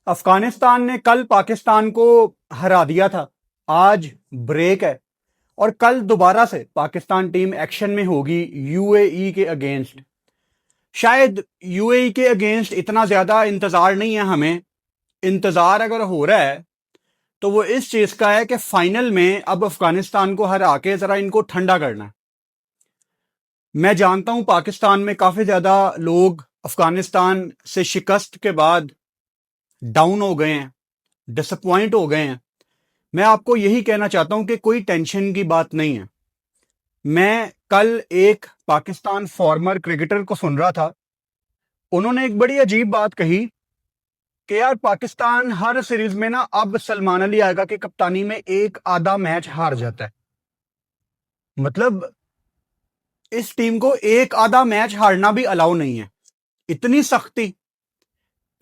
अफगानिस्तान ने कल पाकिस्तान को हरा दिया था। आज ब्रेक है और कल दोबारा से पाकिस्तान टीम एक्शन में होगी यूएई के अगेंस्ट। शायद यूएई के अगेंस्ट इतना ज्यादा इंतजार नहीं है हमें। इंतजार अगर हो रहा है तो वो इस चीज का है कि फाइनल में अब अफगानिस्तान को हरा के जरा इनको ठंडा करना है। मैं जानता हूं पाकिस्तान में काफी ज्यादा लोग अफगानिस्तान से शिकस्त के बाद डाउन हो गए हैं, डिसअपॉइंट हो गए हैं। मैं आपको यही कहना चाहता हूं कि कोई टेंशन की बात नहीं है। मैं कल एक पाकिस्तान फॉर्मर क्रिकेटर को सुन रहा था। उन्होंने एक बड़ी अजीब बात कही कि यार पाकिस्तान हर सीरीज में ना अब सलमान अली आगा की कप्तानी में एक आधा मैच हार जाता है। मतलब इस टीम को एक आधा मैच हारना भी अलाउ नहीं है। इतनी सख्ती।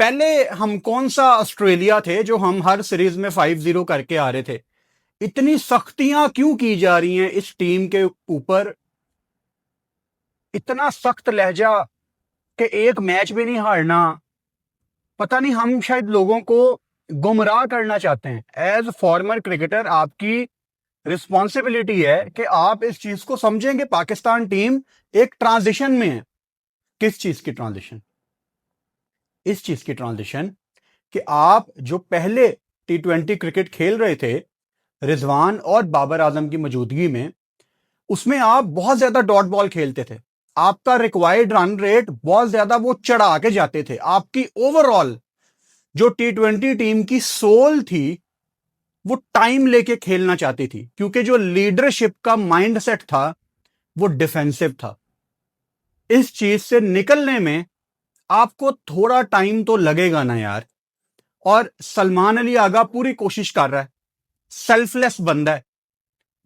पहले हम कौन सा ऑस्ट्रेलिया थे जो हम हर सीरीज में 5-0 करके आ रहे थे। इतनी सख्तियां क्यों की जा रही हैं इस टीम के ऊपर? इतना सख्त लहजा कि एक मैच भी नहीं हारना। पता नहीं, हम शायद लोगों को गुमराह करना चाहते हैं। एज फॉर्मर क्रिकेटर आपकी रिस्पॉन्सिबिलिटी है कि आप इस चीज को समझें कि पाकिस्तान टीम एक ट्रांजिशन में है। किस चीज की ट्रांजिशन? इस चीज की ट्रांजिशन कि आप जो पहले T20 क्रिकेट खेल रहे थे रिजवान और बाबर आजम की मौजूदगी में, उसमें आप बहुत ज्यादा डॉट बॉल खेलते थे। आपका रिक्वायर्ड रन रेट बहुत ज्यादा वो चढ़ा के जाते थे। आपकी ओवरऑल जो T20 टीम की सोल थी वो टाइम लेके खेलना चाहती थी, क्योंकि जो लीडरशिप का माइंडसेट था वो डिफेंसिव था। इस चीज से निकलने में आपको थोड़ा टाइम तो लगेगा ना यार। और सलमान अली आगा पूरी कोशिश कर रहा है। सेल्फलेस बंदा है।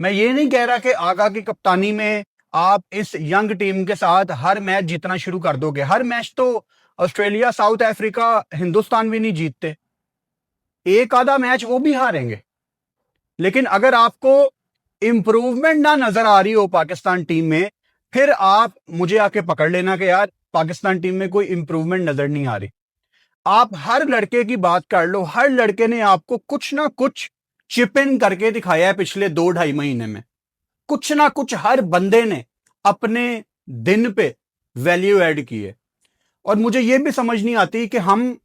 मैं ये नहीं कह रहा कि आगा की कप्तानी में आप इस यंग टीम के साथ हर मैच जीतना शुरू कर दोगे। हर मैच तो ऑस्ट्रेलिया, साउथ अफ्रीका, हिंदुस्तान भी नहीं जीतते। एक आधा मैच वो भी हारेंगे। लेकिन अगर आपको इंप्रूवमेंट ना नजर आ रही हो पाकिस्तान टीम में, फिर आप मुझे आके पकड़ लेना कि यार पाकिस्तान टीम में कोई इंप्रूवमेंट नजर नहीं आ रही। आप हर लड़के की बात कर लो, हर लड़के ने आपको कुछ ना कुछ चिप इन करके दिखाया है पिछले 2-2.5 महीने में। कुछ ना कुछ हर बंदे ने अपने दिन पे वैल्यू ऐड की है। और मुझे यह भी समझ नहीं आती कि हम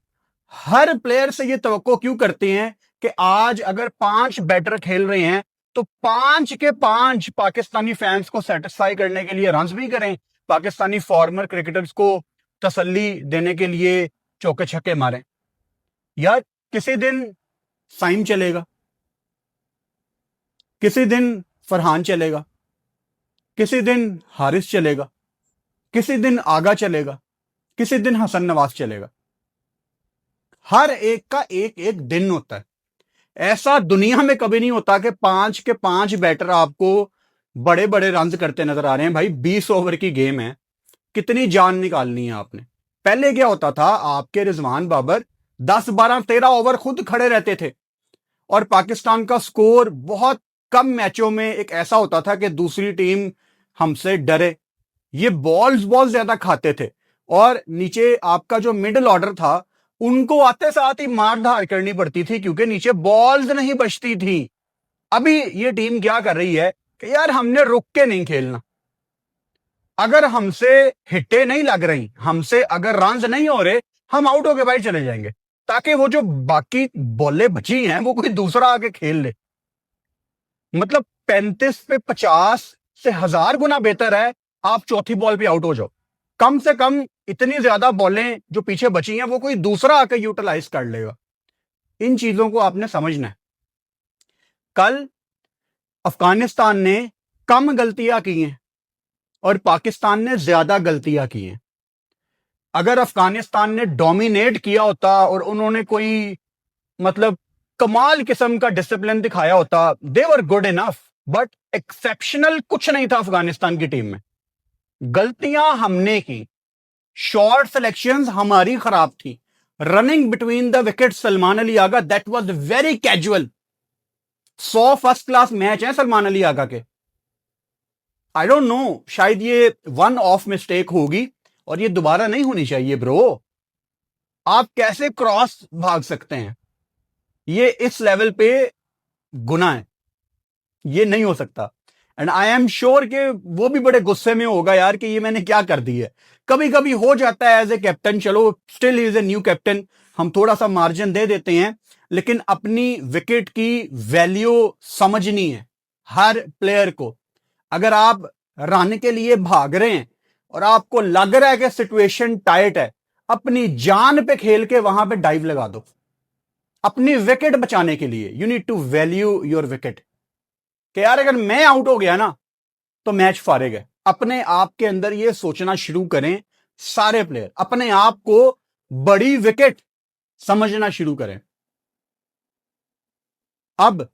हर प्लेयर से यह तवक्को क्यों करते हैं कि आज अगर 5 बैटर खेल रहे हैं तो 5 के 5 पाकिस्तानी फैंस को सेटिस्फाई करने के लिए रन्स भी करें, पाकिस्तानी फॉर्मर क्रिकेटर्स को तसल्ली देने के लिए चौके छक्के मारें। यार किसी दिन साइम चलेगा, किसी दिन फरहान चलेगा, किसी दिन हारिस चलेगा, किसी दिन आगा चलेगा, किसी दिन हसन नवाज चलेगा। हर एक का एक एक दिन होता है। ऐसा दुनिया में कभी नहीं होता कि 5 के 5 बैटर आपको बड़े बड़े रन करते नजर आ रहे हैं। भाई 20 ओवर की गेम है, कितनी जान निकालनी है आपने। पहले क्या होता था, आपके रिजवान बाबर 10-12-13 ओवर खुद खड़े रहते थे और पाकिस्तान का स्कोर बहुत कम मैचों में एक ऐसा होता था कि दूसरी टीम हमसे डरे। ये बॉल्स बहुत ज्यादा खाते थे और नीचे आपका जो मिडिल ऑर्डर था उनको आते साथ ही मार धार करनी पड़ती थी, क्योंकि नीचे बॉल्स नहीं बचती थी। अभी ये टीम क्या कर रही है कि यार हमने रुक के नहीं खेलना। अगर हमसे हिट्टे नहीं लग रही, हमसे अगर रन्स नहीं हो रहे, हम आउट होके भाई चले जाएंगे, ताकि वो जो बाकी बॉलें बची हैं वो कोई दूसरा आके खेल ले। मतलब 35 पे 50 से 1000 गुना बेहतर है आप चौथी बॉल पे आउट हो जाओ। कम से कम इतनी ज्यादा बॉलें जो पीछे बची हैं वो कोई दूसरा आके यूटिलाइज कर लेगा। इन चीजों को आपने समझना है। कल अफगानिस्तान ने कम गलतियां की हैं और पाकिस्तान ने ज्यादा गलतियां की हैं। अगर अफगानिस्तान ने डोमिनेट किया होता और उन्होंने कोई मतलब कमाल किस्म का डिसिप्लिन दिखाया होता, they were good enough. But exceptional कुछ नहीं था अफगानिस्तान की टीम में। गलतियां हमने की, शॉर्ट सिलेक्शंस हमारी खराब थी। Running between the wicket Salman Ali Agha, that was very casual. 100 first class match है सलमान अली आगा के। आई डोंट नो, शायद ये वन ऑफ मिस्टेक होगी और ये दोबारा नहीं होनी चाहिए ब्रो। आप कैसे क्रॉस भाग सकते हैं? ये इस लेवल पे गुनाह है, ये नहीं हो सकता। एंड आई एम श्योर कि वो भी बड़े गुस्से में होगा यार कि ये मैंने क्या कर दी है। कभी कभी हो जाता है एज ए कैप्टन, चलो still is a new captain, हम थोड़ा सा मार्जिन दे देते हैं, लेकिन अपनी विकेट की वैल्यू समझनी है हर प्लेयर को। अगर आप रन के लिए भाग रहे हैं और आपको लग रहा है कि सिचुएशन टाइट है, अपनी जान पे खेल के वहां पे डाइव लगा दो अपनी विकेट बचाने के लिए। You need to value your wicket कि यार अगर मैं आउट हो गया ना तो मैच फारे गए। अपने आप के अंदर ये सोचना शुरू करें, सारे प्लेयर अपने आप को बड़ी विकेट समझना शुरू करें। अब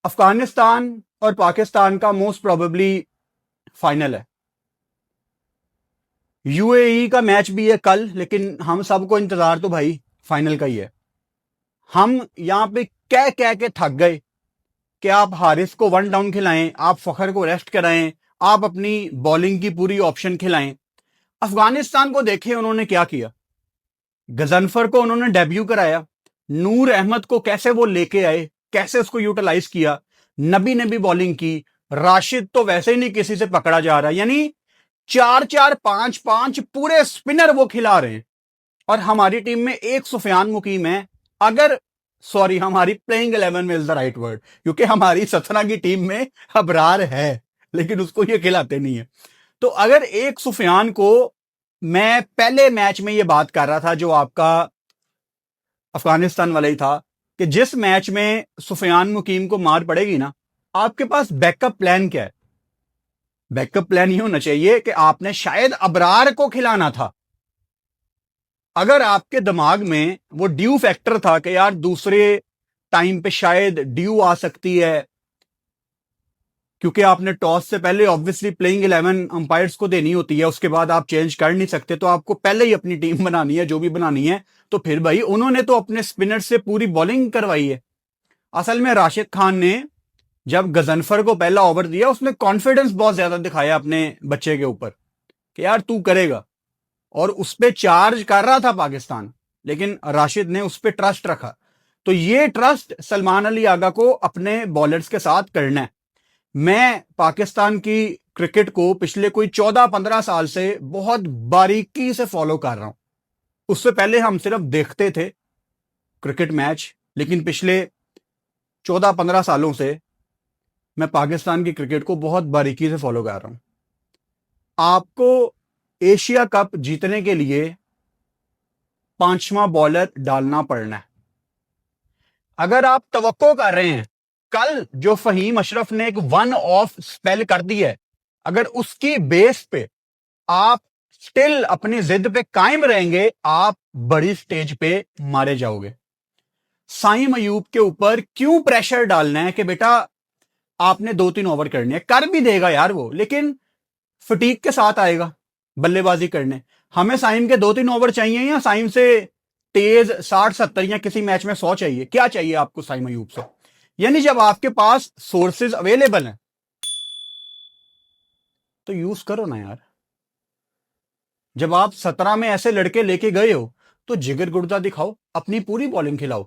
अफगानिस्तान और पाकिस्तान का मोस्ट प्रोबेबली फाइनल है। यूएई का मैच भी है कल, लेकिन हम सबको इंतजार तो भाई फाइनल का ही है। हम यहां पे कह कह के थक गए कि आप हारिस को 1 डाउन खिलाएं, आप फखर को रेस्ट कराएं, आप अपनी बॉलिंग की पूरी ऑप्शन खिलाएं। अफगानिस्तान को देखें उन्होंने क्या किया। गजनफर को उन्होंने डेब्यू कराया, नूर अहमद को कैसे वो लेके आए, कैसे उसको यूटिलाइज किया। नबी ने भी बॉलिंग की, राशिद तो वैसे ही नहीं किसी से पकड़ा जा रहा, यानी 4-4 5-5 पूरे स्पिनर वो खिला रहे हैं। और हमारी टीम में एक सुफियान मुकीम है। अगर सॉरी, हमारी प्लेइंग 11 में इज द राइट वर्ड, क्योंकि हमारी 17 की टीम में अबरार है लेकिन उसको ये खिलाते नहीं है। तो अगर एक सुफियान को, मैं पहले मैच में ये बात कर रहा था जो आपका अफगानिस्तान वाला ही था, कि जिस मैच में सुफियान मुकीम को मार पड़ेगी ना, आपके पास बैकअप प्लान क्या है? बैकअप प्लान ये होना चाहिए कि आपने शायद अबरार को खिलाना था। अगर आपके दिमाग में वो ड्यू फैक्टर था कि यार दूसरे टाइम पे शायद ड्यू आ सकती है, क्योंकि आपने टॉस से पहले ऑब्वियसली प्लेइंग 11 अंपायर्स को देनी होती है, उसके बाद आप चेंज कर नहीं सकते, तो आपको पहले ही अपनी टीम बनानी है जो भी बनानी है। तो फिर भाई उन्होंने तो अपने स्पिनर से पूरी बॉलिंग करवाई है। असल में राशिद खान ने जब गजनफर को पहला ओवर दिया, उसने कॉन्फिडेंस बहुत ज्यादा दिखाया अपने बच्चे के ऊपर कि यार तू करेगा, और उस पर चार्ज कर रहा था पाकिस्तान, लेकिन राशिद ने उस पर ट्रस्ट रखा। तो ये ट्रस्ट सलमान अली आगा को अपने बॉलर्स के साथ करना है। मैं पाकिस्तान की क्रिकेट को पिछले कोई 14-15 साल से बहुत बारीकी से फॉलो कर रहा हूं। उससे पहले हम सिर्फ देखते थे क्रिकेट मैच, लेकिन पिछले 14-15 सालों से मैं पाकिस्तान की क्रिकेट को बहुत बारीकी से फॉलो कर रहा हूं। आपको एशिया कप जीतने के लिए 5वां बॉलर डालना पड़ना है। अगर आप तवक्को कर रहे हैं कल जो फहीम अशरफ ने एक 1 ऑफ स्पेल कर दी है, अगर उसकी बेस पे आप स्टिल अपनी जिद पे कायम रहेंगे, आप बड़ी स्टेज पे मारे जाओगे। साइम अयूब के ऊपर क्यों प्रेशर डालना है कि बेटा आपने 2-3 ओवर करने हैं? कर भी देगा यार वो, लेकिन फटीक के साथ आएगा बल्लेबाजी करने। हमें साइम के 2-3 ओवर चाहिए या साइम से तेज 60-70 या किसी मैच में 100 चाहिए? क्या चाहिए आपको साइम अयूब से? यानी जब आपके पास सोर्सेज अवेलेबल हैं तो यूज करो ना यार। जब आप 17 में ऐसे लड़के लेके गए हो तो जिगर गुर्दा दिखाओ, अपनी पूरी बॉलिंग खिलाओ।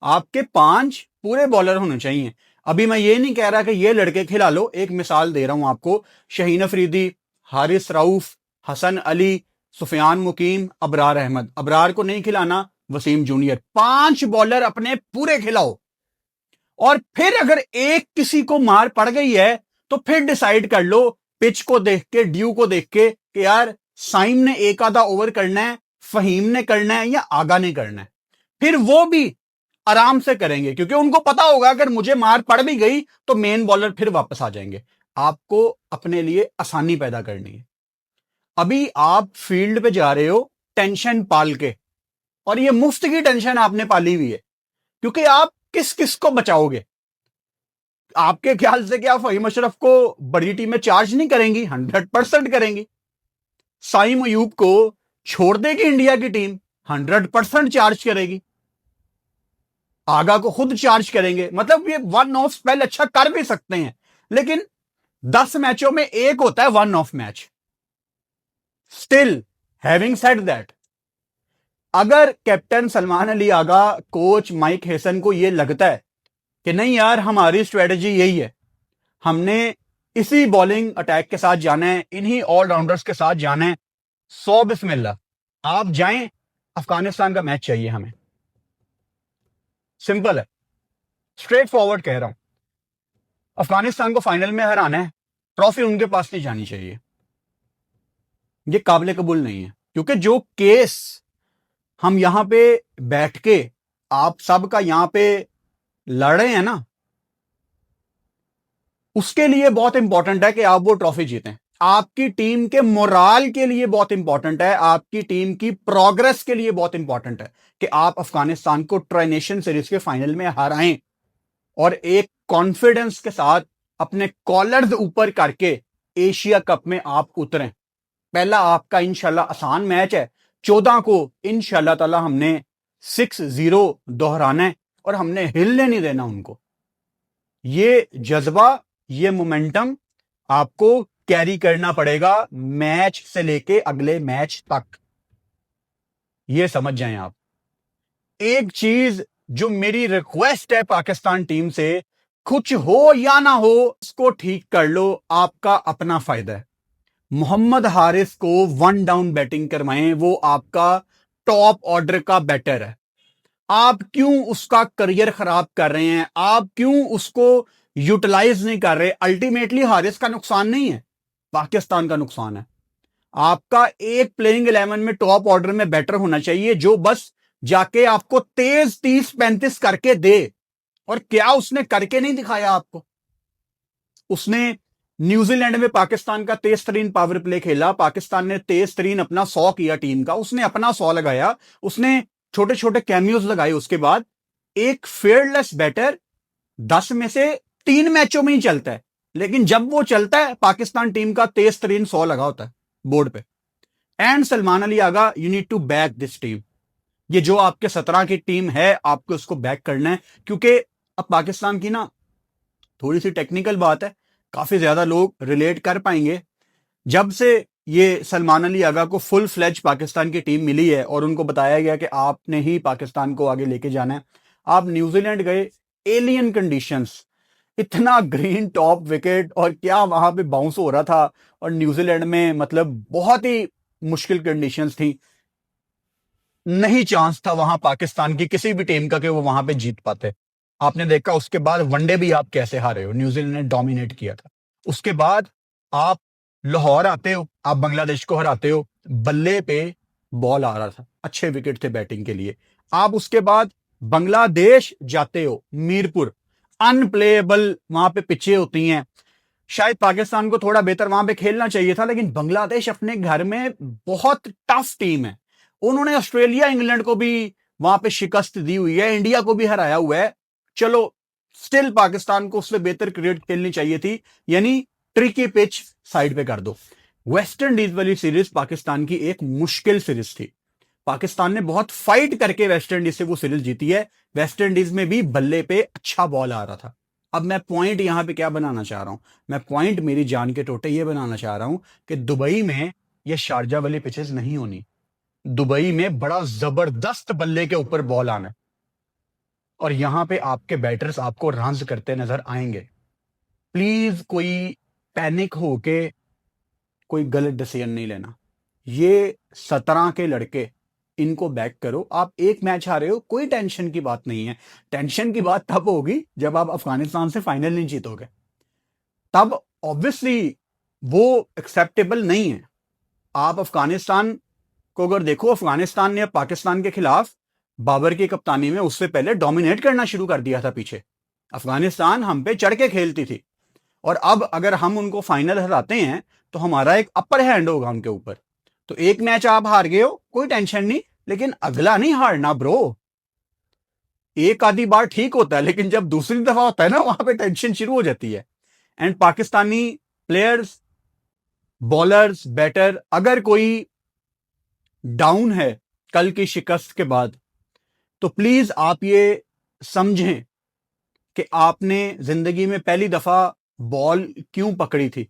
आपके 5 पूरे बॉलर होने चाहिए। अभी मैं ये नहीं कह रहा कि ये लड़के खिला लो, एक मिसाल दे रहा हूं आपको, शहीन अफरीदी, हारिस रऊफ, हसन अली, सुफियान मुकीम, अबरार अहमद। अबरार को नहीं खिलाना, वसीम जूनियर। 5 बॉलर अपने पूरे खिलाओ, और फिर अगर एक किसी को मार पड़ गई है तो फिर डिसाइड कर लो पिच को देख के, ड्यू को देख के, कि यार साइम ने एक आधा ओवर करना है, फहीम ने करना है या आगा ने करना है। फिर वो भी आराम से करेंगे, क्योंकि उनको पता होगा अगर मुझे मार पड़ भी गई तो मेन बॉलर फिर वापस आ जाएंगे। आपको अपने लिए आसानी पैदा करनी है। अभी आप फील्ड पे जा रहे हो टेंशन पाल के, और ये मुफ्त की टेंशन आपने पाली हुई है, क्योंकि आप किस किस को बचाओगे? आपके ख्याल से क्या फहीम अशरफ को बड़ी टीमें चार्ज नहीं करेंगी? 100% करेंगी। साइम अयूब को छोड़ देगी इंडिया की टीम, 100% चार्ज करेगी। आगा को खुद चार्ज करेंगे। मतलब ये 1 ऑफ स्पेल अच्छा कर भी सकते हैं, लेकिन 10 मैचों में एक होता है 1 of match. Still having said that, अगर कैप्टन सलमान अली आगा, कोच माइक हेसन को यह लगता है कि नहीं यार हमारी स्ट्रेटजी यही है, हमने इसी बॉलिंग अटैक के साथ जाना है, इन्हीं ऑलराउंडर्स के साथ जाना है, सौ बिस्मिल्लाह, आप जाएं, अफगानिस्तान का मैच चाहिए हमें। सिंपल है, स्ट्रेट फॉरवर्ड कह रहा हूं, अफगानिस्तान को फाइनल में हराना है, ट्रॉफी उनके पास नहीं जानी चाहिए। ये काबिल कबूल नहीं है, क्योंकि जो केस हम यहां पे बैठ के आप सबका यहां पे लड़ रहे हैं ना, उसके लिए बहुत इंपॉर्टेंट है कि आप वो ट्रॉफी जीतें। आपकी टीम के मोराल के लिए बहुत इंपॉर्टेंट है, आपकी टीम की प्रोग्रेस के लिए बहुत इंपॉर्टेंट है कि आप अफगानिस्तान को ट्राई नेशन सीरीज के फाइनल में हराएं और एक कॉन्फिडेंस के साथ अपने कॉलर्स ऊपर करके एशिया कप में आप उतरें। पहला आपका इंशाल्लाह आसान मैच है, 14 को इंशाल्लाह ताला हमने 6-0 दोहराना है और हमने हिलने नहीं देना उनको। ये जज्बा, ये मोमेंटम आपको कैरी करना पड़ेगा मैच से लेके अगले मैच तक, ये समझ जाएं आप। एक चीज जो मेरी रिक्वेस्ट है पाकिस्तान टीम से, कुछ हो या ना हो इसको ठीक कर लो, आपका अपना फायदा है। मोहम्मद हारिस को 1 डाउन बैटिंग करवाएं, वो आपका टॉप ऑर्डर का बैटर है। आप क्यों उसका करियर खराब कर रहे हैं, आप क्यों उसको यूटिलाइज नहीं कर रहे? अल्टीमेटली हारिस का नुकसान नहीं है, पाकिस्तान का नुकसान है। आपका एक प्लेइंग 11 में टॉप ऑर्डर में बैटर होना चाहिए जो बस जाके आपको तेज 30-35 करके दे। और क्या उसने करके नहीं दिखाया आपको? उसने न्यूजीलैंड में पाकिस्तान का तेज तरीन पावर प्ले खेला, पाकिस्तान ने तेज तरीन अपना 100 किया टीम का, उसने अपना 100 लगाया, उसने छोटे छोटे कैमियोज लगाए। उसके बाद एक फेयरलेस बैटर 10 में से 3 मैचों में ही चलता है, लेकिन जब वो चलता है पाकिस्तान टीम का तेज तरीन 100 लगा होता है बोर्ड पे। And Salman Ali Agha, you need to back this team. ये जो आपके 17 की टीम है, आपको उसको बैक करना है, क्योंकि अब पाकिस्तान की ना थोड़ी सी टेक्निकल बात है, काफी ज्यादा लोग रिलेट कर पाएंगे। जब से ये सलमान अली आगा को फुल फ्लेज पाकिस्तान की टीम मिली है और उनको बताया गया कि आपने ही पाकिस्तान को आगे लेके जाना है, आप न्यूजीलैंड गए, एलियन कंडीशंस, इतना ग्रीन टॉप विकेट और क्या वहां पे बाउंस हो रहा था, और न्यूजीलैंड में मतलब बहुत ही मुश्किल कंडीशंस थी, नहीं चांस था वहां पाकिस्तान की किसी भी टीम का कि वो वहां पे जीत पाते। आपने देखा उसके बाद वनडे भी आप कैसे हारे हो, न्यूजीलैंड ने डोमिनेट किया था। उसके बाद आप लाहौर आते हो, आप बांग्लादेश को हराते हो, बल्ले पे बॉल आ रहा था, अच्छे विकेट थे बैटिंग के लिए। आप उसके बाद बांग्लादेश जाते हो, मीरपुर, अनप्लेएबल वहां पे पिचें होती हैं। शायद पाकिस्तान को थोड़ा बेहतर वहां पे खेलना चाहिए था, लेकिन बांग्लादेश अपने घर में बहुत टफ टीम है। उन्होंने ऑस्ट्रेलिया, इंग्लैंड को भी वहां पे शिकस्त दी हुई है, इंडिया को भी हराया हुआ है। चलो स्टिल पाकिस्तान को उससे बेहतर क्रिकेट खेलनी चाहिए थी, यानी ट्रिकी पिच साइड पे कर दो। वेस्ट इंडीज वाली सीरीज पाकिस्तान की एक मुश्किल सीरीज थी, पाकिस्तान ने बहुत फाइट करके वेस्ट इंडीज से वो सीरीज जीती है। वेस्ट इंडीज में भी बल्ले पे अच्छा बॉल आ रहा था। अब मैं पॉइंट यहां पे क्या बनाना चाह रहा हूं, मैं पॉइंट मेरी जान के टोटे ये बनाना चाह रहा हूं कि दुबई में ये शारजा वाली पिचेस नहीं होनी। दुबई में बड़ा जबरदस्त बल्ले के ऊपर बॉल आना है और यहां पे आपके बैटर्स आपको रन्स करते नजर आएंगे। प्लीज कोई पैनिक होके कोई गलत डिसीजन नहीं लेना। ये 17 के लड़के, इनको बैक करो। आप एक मैच हारे हो, कोई टेंशन की बात नहीं है। टेंशन की बात तब होगी जब आप अफगानिस्तान से फाइनल नहीं जीतोगे, तब ऑब्वियसली वो एक्सेप्टेबल नहीं है। आप अफगानिस्तान को अगर देखो, अफगानिस्तान ने पाकिस्तान के खिलाफ बाबर की कप्तानी में उससे पहले डोमिनेट करना शुरू कर दिया था पीछे। अफगानिस्तान हम पे चढ़ के खेलती थी, और अब अगर हम उनको फाइनल हराते हैं तो हमारा एक अपर हैंड होगा उनके ऊपर। तो एक मैच आप हार गए हो, कोई टेंशन नहीं, लेकिन अगला नहीं हारना ब्रो। एक आधी बार ठीक होता है, लेकिन जब दूसरी दफा होता है ना, वहां पे टेंशन शुरू हो जाती है। And Pakistani players, bowlers, batter, अगर कोई डाउन है कल की शिकस्त के बाद, तो प्लीज आप ये समझें कि आपने जिंदगी में पहली दफा बॉल क्यों पकड़ी थी।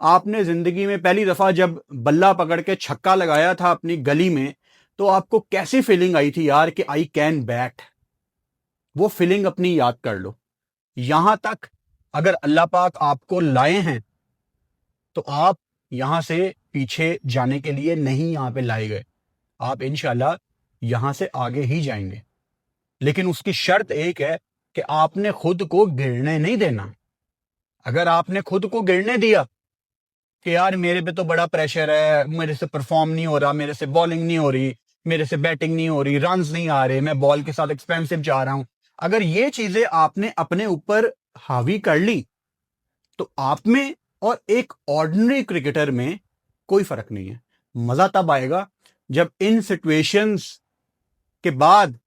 आपने जिंदगी में पहली दफा जब बल्ला पकड़ के छक्का लगाया था अपनी गली में, तो आपको कैसी फीलिंग आई थी यार कि आई कैन बैट, वो फीलिंग अपनी याद कर लो। यहां तक अगर अल्लाह पाक आपको लाए हैं तो आप यहां से पीछे जाने के लिए नहीं यहां पे लाए गए, आप इंशाल्लाह यहां से आगे ही जाएंगे। लेकिन उसकी शर्त एक है कि आपने खुद को गिरने नहीं देना। अगर आपने खुद को गिरने दिया कि यार मेरे पे तो बड़ा प्रेशर है, मेरे से परफॉर्म नहीं हो रहा, मेरे से बॉलिंग नहीं हो रही, मेरे से बैटिंग नहीं हो रही, रन्स नहीं आ रहे, मैं बॉल के साथ एक्सपेंसिव जा रहा हूं, अगर ये चीजें आपने अपने ऊपर हावी कर ली तो आप में और एक ऑर्डिनरी क्रिकेटर में कोई फर्क नहीं है। मजा तब आएगा जब इन सिचुएशंस के बाद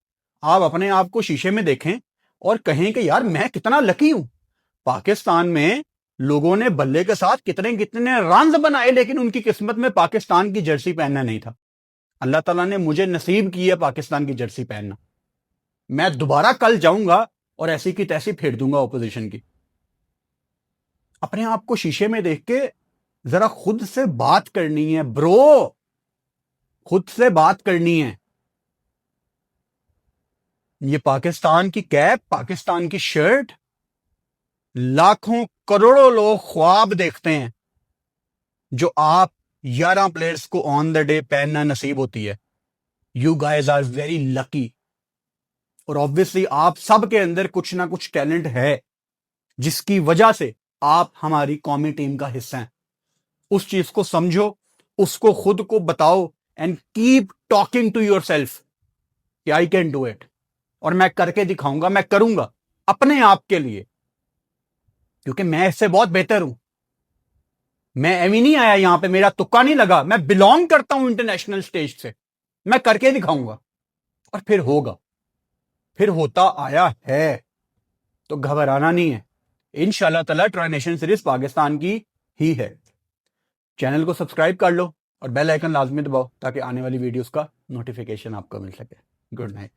आप अपने आप को शीशे में देखें और कहें कि यार मैं कितना लकी हूं। पाकिस्तान में लोगों ने बल्ले के साथ कितने कितने रन बनाए, लेकिन उनकी किस्मत में पाकिस्तान की जर्सी पहनना नहीं था। अल्लाह ताला ने मुझे नसीब किया पाकिस्तान की जर्सी पहनना। मैं दोबारा कल जाऊंगा और ऐसी की तैसी फेर दूंगा ऑपोजिशन की। अपने आप को शीशे में देख के जरा खुद से बात करनी है ब्रो, खुद से बात करनी है। ये पाकिस्तान की कैप, पाकिस्तान की शर्ट, लाखों करोड़ों लोग ख्वाब देखते हैं जो आप 11 प्लेयर्स को ऑन द डे पहनना नसीब होती है। You guys are very lucky. और ऑब्वियसली आप सब के अंदर कुछ ना कुछ टैलेंट है जिसकी वजह से आप हमारी कौमी टीम का हिस्सा हैं। उस चीज को समझो, उसको खुद को बताओ and keep talking to yourself कि आई कैन डू इट। और मैं करके दिखाऊंगा, मैं करूंगा अपने आप के लिए, क्योंकि मैं इससे बहुत बेहतर हूं। मैं एवी नहीं आया यहां पे, मेरा तुक्का नहीं लगा, मैं बिलोंग करता हूं इंटरनेशनल स्टेज से। मैं करके दिखाऊंगा और फिर होगा, फिर होता आया है, तो घबराना नहीं है। इंशाल्लाह ताला ट्राई नेशन सीरीज पाकिस्तान की ही है। चैनल को सब्सक्राइब कर लो और बेल आइकन लाजमी दबाओ ताकि आने वाली वीडियोस का नोटिफिकेशन आपको मिल सके। Good night.